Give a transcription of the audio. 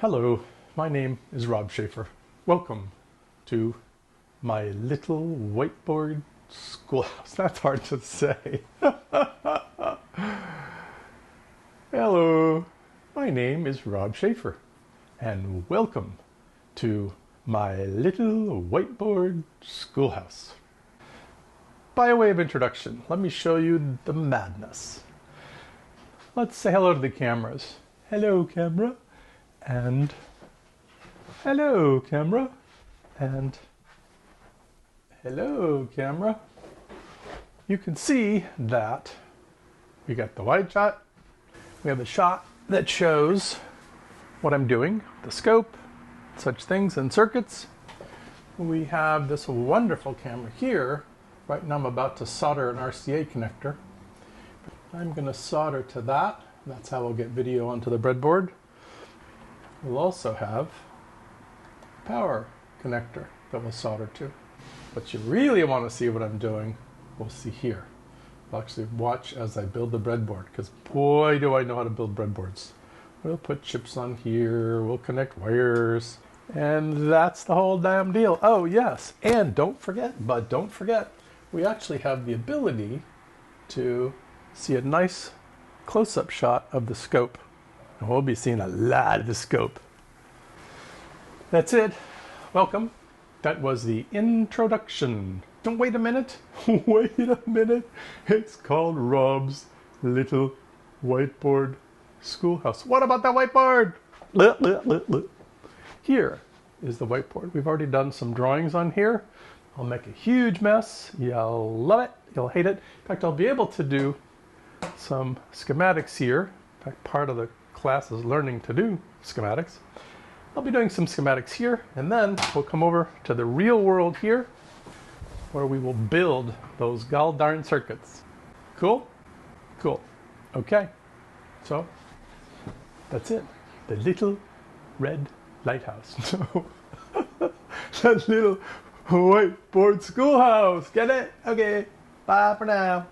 Hello, my name is Rob Schafer. Welcome to my little whiteboard schoolhouse. That's hard to say. Hello, my name is Rob Schafer, and welcome to my little whiteboard schoolhouse. By way of introduction, let me show you the madness. Let's say hello to the cameras. Hello, camera. And hello, camera. And hello, camera. You can see that we got the wide shot. We have a shot that shows what I'm doing, the scope, such things, and circuits. We have this wonderful camera here. Right now I'm about to solder an RCA connector. I'm going to solder to that. That's how we'll get video onto the breadboard. We'll also have a power connector that we'll solder to. But you really want to see what I'm doing, we'll see here. We'll actually watch as I build the breadboard, because boy do I know how to build breadboards. We'll put chips on here, we'll connect wires, and that's the whole damn deal. Oh yes, and don't forget, we actually have the ability to see a nice close-up shot of the scope. And we'll be seeing a lot of the scope. That's it. Welcome. That was the introduction. Don't wait a minute. Wait a minute. It's called Rob's Little Whiteboard Schoolhouse. What about the whiteboard? Here is the whiteboard. We've already done some drawings on here. I'll make a huge mess. You'll love it. You'll hate it. In fact, I'll be able to do some schematics here. In fact, part of the class is learning to do schematics. I'll be doing some schematics here, and then we'll come over to the real world here, where we will build those gall darn circuits. Cool? Cool. Okay. So, that's it. The little red lighthouse. The little whiteboard schoolhouse. Get it? Okay. Bye for now.